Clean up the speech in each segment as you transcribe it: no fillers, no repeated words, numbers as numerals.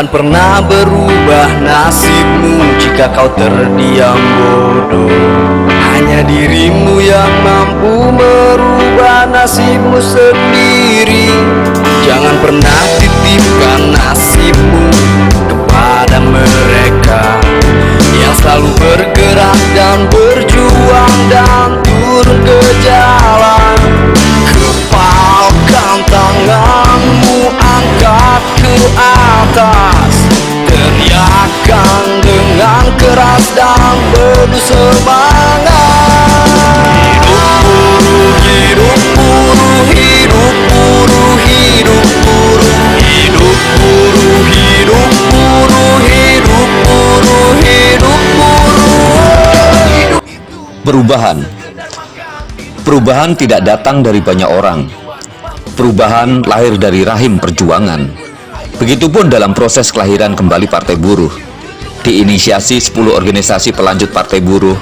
Jangan pernah berubah nasibmu jika kau terdiam bodoh. Hanya dirimu yang mampu merubah nasibmu sendiri. Jangan pernah titipkan nasibmu kepada mereka yang selalu bergerak dan berjuang dan turun ke jalan. Kepalkan tanganmu, angkat ke atas, teriakan dengan keras dan penuh semangat. Hidup buruh, hidup buruh, hidup buruh, hidup buruh, hidup buruh, hidup buruh, hidup buruh. Perubahan tidak datang dari banyak orang. Perubahan lahir dari rahim perjuangan. Begitupun dalam proses kelahiran kembali Partai Buruh. Diinisiasi 10 organisasi pelanjut Partai Buruh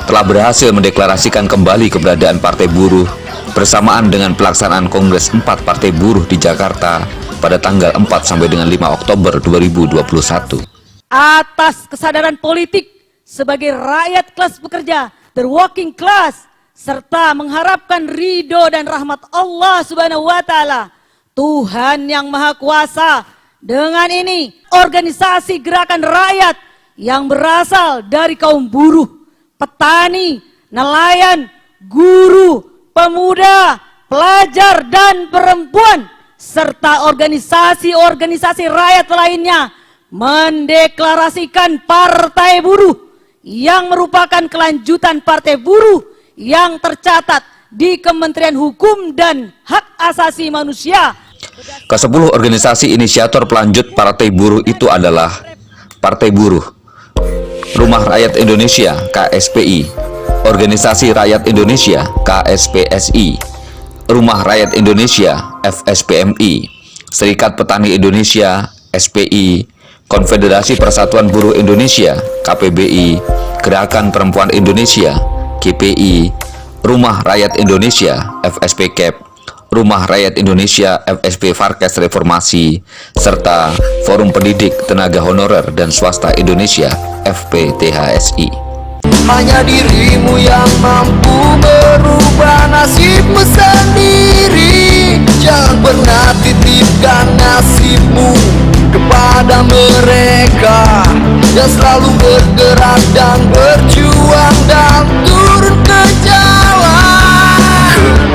telah berhasil mendeklarasikan kembali keberadaan Partai Buruh bersamaan dengan pelaksanaan Kongres 4 Partai Buruh di Jakarta pada tanggal 4 sampai dengan 5 Oktober 2021. Atas kesadaran politik sebagai rakyat kelas pekerja, the working class, serta mengharapkan ridho dan rahmat Allah Subhanahu wa Ta'ala, Tuhan yang Maha Kuasa. Dengan ini, organisasi gerakan rakyat yang berasal dari kaum buruh, petani, nelayan, guru, pemuda, pelajar, dan perempuan, serta organisasi-organisasi rakyat lainnya mendeklarasikan Partai Buruh yang merupakan kelanjutan Partai Buruh yang tercatat di Kementerian Hukum dan Hak Asasi Manusia. Ke-10 organisasi inisiator pelanjut Partai Buruh itu adalah Partai Buruh, Rumah Rakyat Indonesia (KSPI), Organisasi Rakyat Indonesia (KSPSI), Rumah Rakyat Indonesia (FSPMI), Serikat Petani Indonesia (SPI), Konfederasi Persatuan Buruh Indonesia (KPBI), Gerakan Perempuan Indonesia (GPI), Rumah Rakyat Indonesia (FSPKEP), Rumah Rakyat Indonesia FSP Farkes Reformasi, serta Forum Pendidik Tenaga Honorer dan Swasta Indonesia FPTHSI. Hanya dirimu yang mampu merubah nasibmu sendiri. Jangan pernah titipkan nasibmu kepada mereka yang selalu bergerak dan berjuang dan turun ke jalan.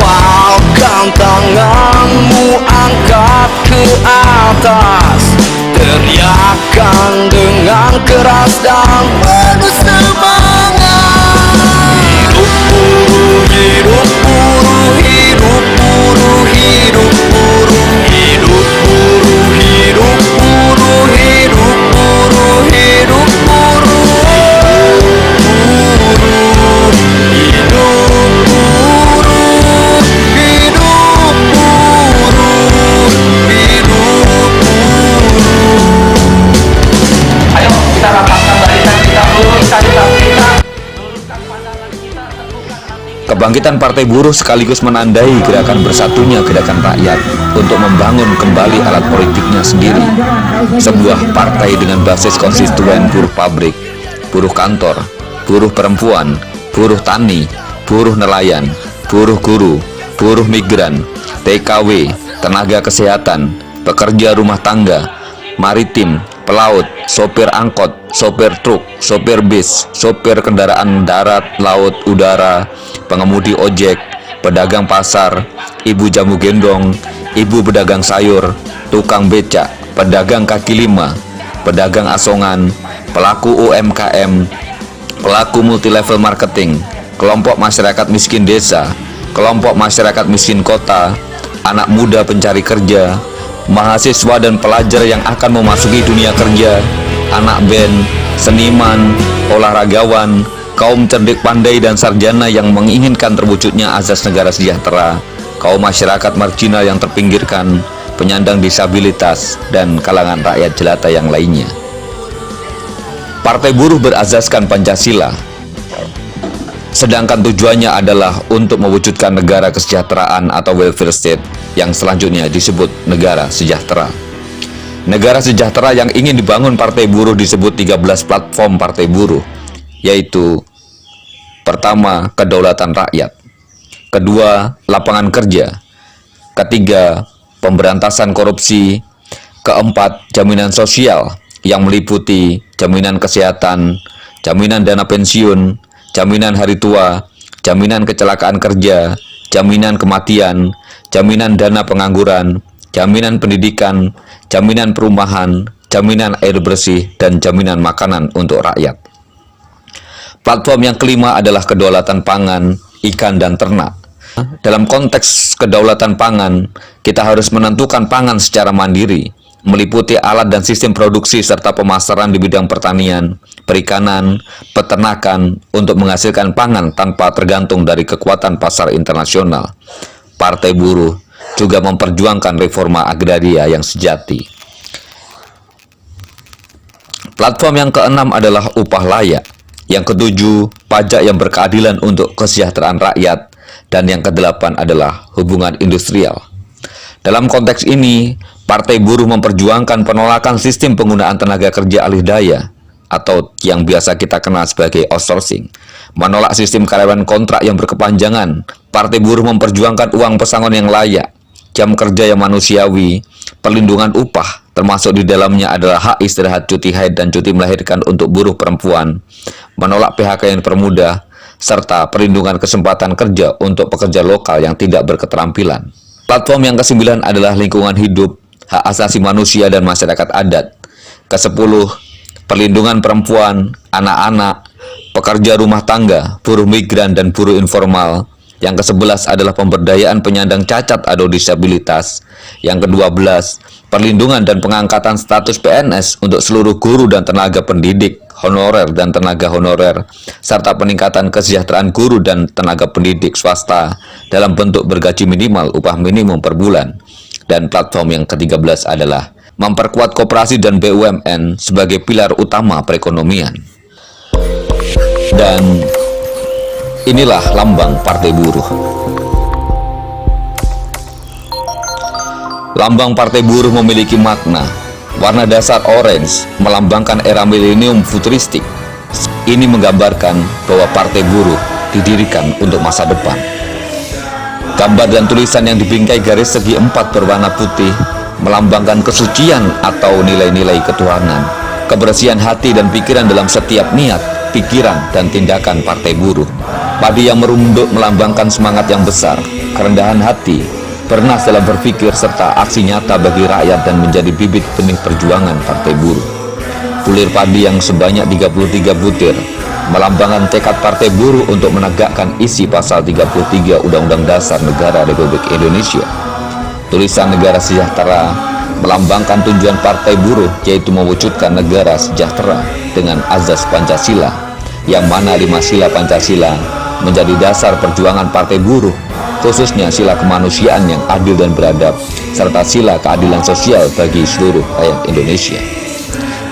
Kepalkan tanganmu, angkat ke atas, teriakan dengan keras dan penuh semangat. Hidup buruh, hidup buruh, hidup buruh, hidup buruh, hidup buruh, hidup buruh, hidup buruh, hidup buruh, Kebangkitan Partai Buruh sekaligus menandai gerakan bersatunya gerakan rakyat untuk membangun kembali alat politiknya sendiri. Sebuah partai dengan basis konstituen buruh pabrik, buruh kantor, buruh perempuan, buruh tani, buruh nelayan, buruh guru, buruh migran, TKW, tenaga kesehatan, pekerja rumah tangga, maritim, pelaut, sopir angkot, sopir truk, sopir bis, sopir kendaraan darat, laut, udara, pengemudi ojek, pedagang pasar, ibu jamu gendong, ibu pedagang sayur, tukang becak, pedagang kaki lima, pedagang asongan, pelaku UMKM, pelaku multilevel marketing, kelompok masyarakat miskin desa, kelompok masyarakat miskin kota, anak muda pencari kerja, mahasiswa dan pelajar yang akan memasuki dunia kerja, anak band, seniman, olahragawan, kaum cerdik pandai dan sarjana yang menginginkan terwujudnya azas negara sejahtera, kaum masyarakat marginal yang terpinggirkan, penyandang disabilitas, dan kalangan rakyat jelata yang lainnya. Partai Buruh berazaskan Pancasila, sedangkan tujuannya adalah untuk mewujudkan negara kesejahteraan atau welfare state yang selanjutnya disebut negara sejahtera. Negara sejahtera yang ingin dibangun Partai Buruh disebut 13 platform Partai Buruh, yaitu: pertama, kedaulatan rakyat; kedua, lapangan kerja; ketiga, pemberantasan korupsi; keempat, jaminan sosial yang meliputi jaminan kesehatan, jaminan dana pensiun, jaminan hari tua, jaminan kecelakaan kerja, jaminan kematian, jaminan dana pengangguran, jaminan pendidikan, jaminan perumahan, jaminan air bersih, dan jaminan makanan untuk rakyat. Platform yang kelima adalah kedaulatan pangan, ikan, dan ternak. Dalam konteks kedaulatan pangan, kita harus menentukan pangan secara mandiri, meliputi alat dan sistem produksi serta pemasaran di bidang pertanian, perikanan, peternakan untuk menghasilkan pangan tanpa tergantung dari kekuatan pasar internasional. Partai Buruh juga memperjuangkan reforma agraria yang sejati. Platform yang keenam adalah upah layak. Yang ketujuh, pajak yang berkeadilan untuk kesejahteraan rakyat. Dan yang kedelapan adalah hubungan industrial. Dalam konteks ini, Partai Buruh memperjuangkan penolakan sistem penggunaan tenaga kerja alih daya atau yang biasa kita kenal sebagai outsourcing, menolak sistem karyawan kontrak yang berkepanjangan. Partai Buruh memperjuangkan uang pesangon yang layak, jam kerja yang manusiawi, perlindungan upah, termasuk di dalamnya adalah hak istirahat, cuti haid, dan cuti melahirkan untuk buruh perempuan, menolak PHK yang dipermudah, serta perlindungan kesempatan kerja untuk pekerja lokal yang tidak berketerampilan. Platform yang ke-9 adalah lingkungan hidup, hak asasi manusia, dan masyarakat adat. Ke-10, perlindungan perempuan, anak-anak, pekerja rumah tangga, buruh migran, dan buruh informal. Yang ke-11 adalah pemberdayaan penyandang cacat atau disabilitas. Yang ke-12, perlindungan dan pengangkatan status PNS untuk seluruh guru dan tenaga pendidik, honorer dan tenaga honorer, serta peningkatan kesejahteraan guru dan tenaga pendidik swasta dalam bentuk bergaji minimal upah minimum per bulan. Dan platform yang ke-13 adalah memperkuat koperasi dan BUMN sebagai pilar utama perekonomian. Dan inilah lambang Partai Buruh. Lambang Partai Buruh memiliki makna. Warna dasar orange melambangkan era milenium futuristik. Ini menggambarkan bahwa Partai Buruh didirikan untuk masa depan. Gambar dan tulisan yang dibingkai garis segi 4 berwarna putih melambangkan kesucian atau nilai-nilai ketuhanan, kebersihan hati dan pikiran dalam setiap niat, pikiran, dan tindakan Partai Buruh. Padi yang merunduk melambangkan semangat yang besar, kerendahan hati, bernas dalam berpikir, serta aksi nyata bagi rakyat dan menjadi bibit benih perjuangan Partai Buruh. Bulir padi yang sebanyak 33 butir melambangkan tekad Partai Buruh untuk menegakkan isi pasal 33 Undang-Undang Dasar Negara Republik Indonesia. Tulisan negara sejahtera melambangkan tujuan Partai Buruh, yaitu mewujudkan negara sejahtera dengan azas Pancasila, yang mana 5 sila Pancasila menjadi dasar perjuangan Partai Buruh, khususnya sila kemanusiaan yang adil dan beradab, serta sila keadilan sosial bagi seluruh rakyat Indonesia.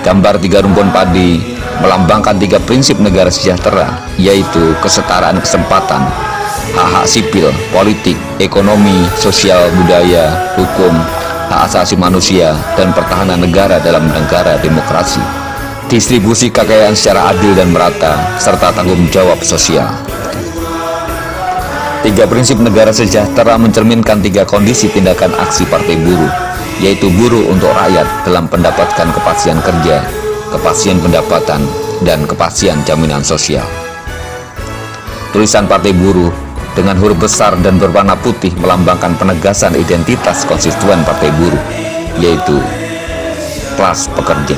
Gambar 3 rumpun padi melambangkan 3 prinsip negara sejahtera, yaitu kesetaraan kesempatan, hak-hak sipil, politik, ekonomi, sosial, budaya, hukum, hak asasi manusia, dan pertahanan negara dalam negara demokrasi, distribusi kekayaan secara adil dan merata, serta tanggung jawab sosial. 3 prinsip negara sejahtera mencerminkan 3 kondisi tindakan aksi Partai Buruh, yaitu buruh untuk rakyat dalam mendapatkan kepastian kerja, kepastian pendapatan, dan kepastian jaminan sosial. Tulisan Partai Buruh dengan huruf besar dan berwarna putih melambangkan penegasan identitas konstituen Partai Buruh, yaitu kelas pekerja.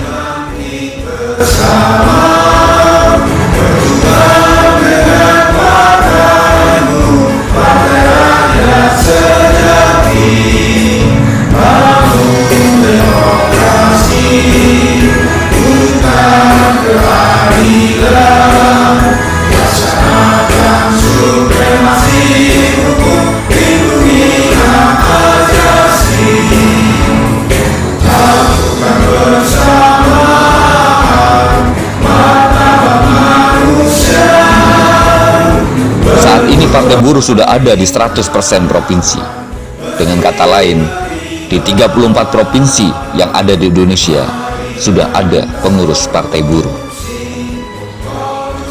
Saat ini Partai Buruh sudah ada di 100% provinsi. Dengan kata lain, di 34 provinsi yang ada di Indonesia sudah ada pengurus partai buruh.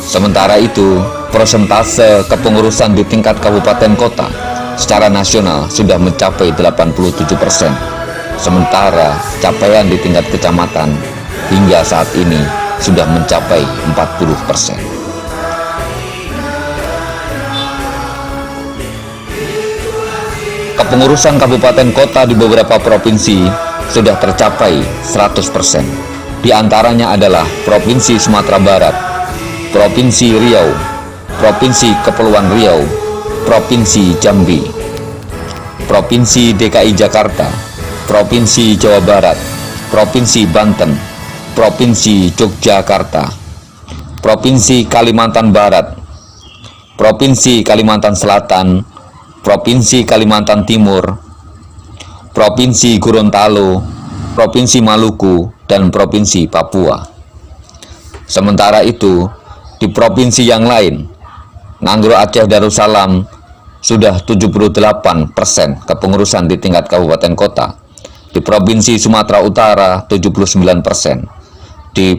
Sementara itu, persentase kepengurusan di tingkat kabupaten kota secara nasional sudah mencapai 87%. Sementara capaian di tingkat kecamatan hingga saat ini sudah mencapai 40%. Kepengurusan kabupaten kota di beberapa provinsi sudah tercapai 100%. Di antaranya adalah Provinsi Sumatera Barat, Provinsi Riau, Provinsi Kepulauan Riau, Provinsi Jambi, Provinsi DKI Jakarta, Provinsi Jawa Barat, Provinsi Banten, Provinsi Yogyakarta, Provinsi Kalimantan Barat, Provinsi Kalimantan Selatan, Provinsi Kalimantan Timur, Provinsi Gorontalo, Provinsi Maluku, dan Provinsi Papua. Sementara itu, di provinsi yang lain, Ngangro Aceh Darussalam sudah 78% kepengurusan di tingkat kabupaten kota. Di Provinsi Sumatera Utara 79%. Di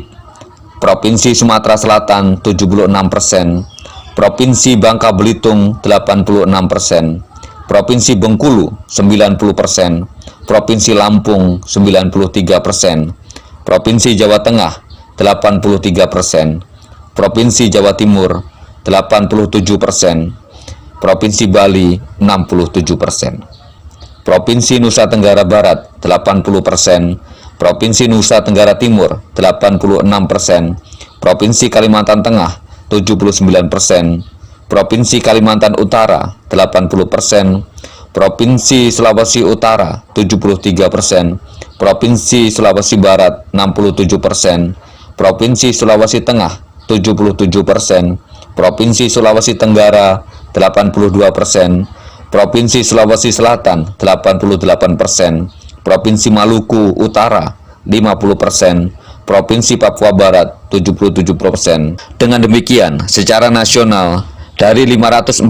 Provinsi Sumatera Selatan 76%. Provinsi Bangka Belitung 86%, Provinsi Bengkulu 90%, Provinsi Lampung 93%, Provinsi Jawa Tengah 83%, Provinsi Jawa Timur 87%, Provinsi Bali 67%, Provinsi Nusa Tenggara Barat 80%, Provinsi Nusa Tenggara Timur 86%, Provinsi Kalimantan Tengah 79%, Provinsi Kalimantan Utara 80%, Provinsi Sulawesi Utara 73%, Provinsi Sulawesi Barat 67%, Provinsi Sulawesi Tengah 77%, Provinsi Sulawesi Tenggara 82%, Provinsi Sulawesi Selatan 88%, Provinsi Maluku Utara 50%, Provinsi Papua Barat 77%. Dengan demikian, secara nasional, dari 514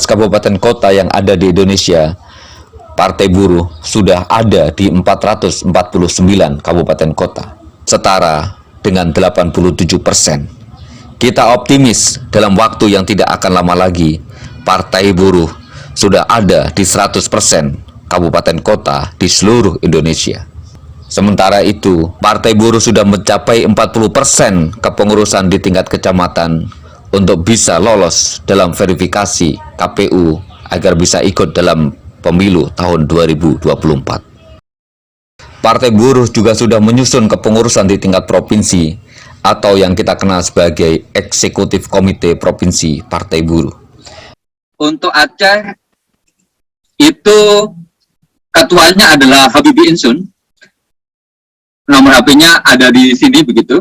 kabupaten kota yang ada di Indonesia, Partai Buruh sudah ada di 449 kabupaten kota, setara dengan 87%. Kita optimis dalam waktu yang tidak akan lama lagi, Partai Buruh sudah ada di 100% kabupaten kota di seluruh Indonesia. Sementara itu, Partai Buruh sudah mencapai 40% kepengurusan di tingkat kecamatan untuk bisa lolos dalam verifikasi KPU agar bisa ikut dalam pemilu tahun 2024. Partai Buruh juga sudah menyusun kepengurusan di tingkat provinsi atau yang kita kenal sebagai Eksekutif Komite Provinsi Partai Buruh. Untuk Aceh, itu ketuanya adalah Habibie Insun. Nomor HP-nya ada di sini begitu.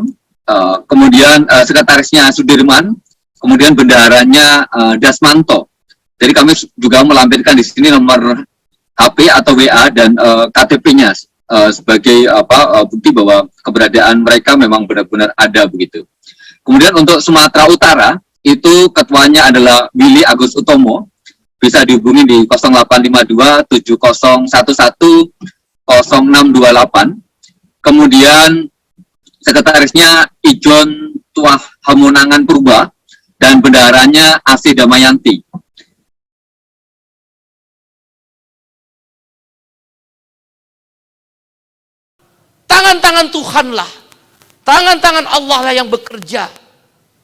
Kemudian sekretarisnya Sudirman, kemudian bendaharanya Dasmanto. Jadi kami juga melampirkan di sini nomor HP atau WA dan KTP-nya sebagai bukti bahwa keberadaan mereka memang benar-benar ada begitu. Kemudian untuk Sumatera Utara itu ketuanya adalah Willy Agus Utomo. Bisa dihubungi di 0852 7011 0628. Kemudian sekretarisnya Ijon Tuah Hamonangan Purba dan bendaharanya Asi Damayanti. Tangan-tangan Tuhanlah, tangan-tangan Allah lah yang bekerja,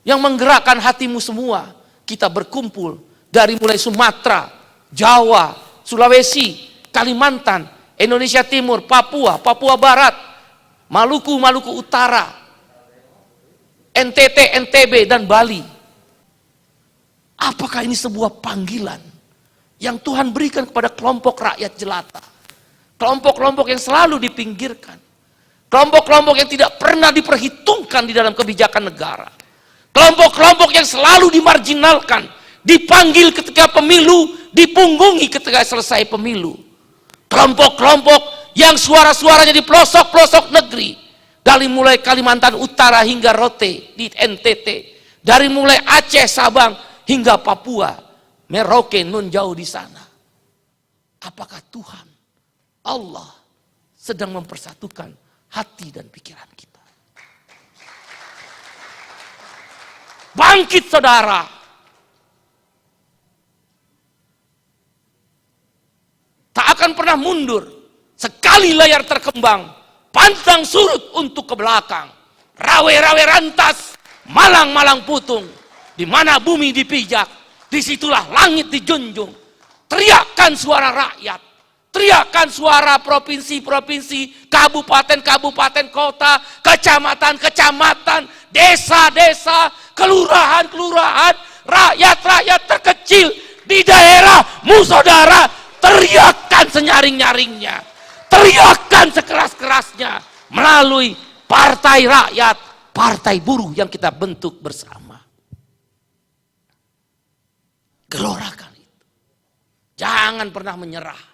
yang menggerakkan hatimu semua. Kita berkumpul dari mulai Sumatera, Jawa, Sulawesi, Kalimantan, Indonesia Timur, Papua, Papua Barat, Maluku, Maluku Utara, NTT, NTB, dan Bali. Apakah ini sebuah panggilan yang Tuhan berikan kepada kelompok rakyat jelata? Kelompok-kelompok yang selalu dipinggirkan. Kelompok-kelompok yang tidak pernah diperhitungkan di dalam kebijakan negara. Kelompok-kelompok yang selalu dimarginalkan, dipanggil ketika pemilu, dipunggungi ketika selesai pemilu. Kelompok-kelompok yang suara-suaranya di pelosok-pelosok negeri, dari mulai Kalimantan Utara hingga Rote di NTT, dari mulai Aceh, Sabang hingga Papua, Merauke, nun jauh di sana. Apakah Tuhan, Allah sedang mempersatukan hati dan pikiran kita. Bangkit saudara. Tak akan pernah mundur. Sekali layar terkembang, pantang surut untuk ke belakang. Rawe-rawe rantas, malang-malang putung. Di mana bumi dipijak, disitulah langit dijunjung. Teriakkan suara rakyat, teriakkan suara provinsi-provinsi, kabupaten-kabupaten kota, kecamatan-kecamatan, desa-desa, kelurahan-kelurahan, rakyat-rakyat terkecil di daerahmu saudara. Teriakkan senyaring-nyaringnya, teriakkan sekeras-kerasnya melalui partai rakyat, partai buruh yang kita bentuk bersama. Gelorakan itu. Jangan pernah menyerah.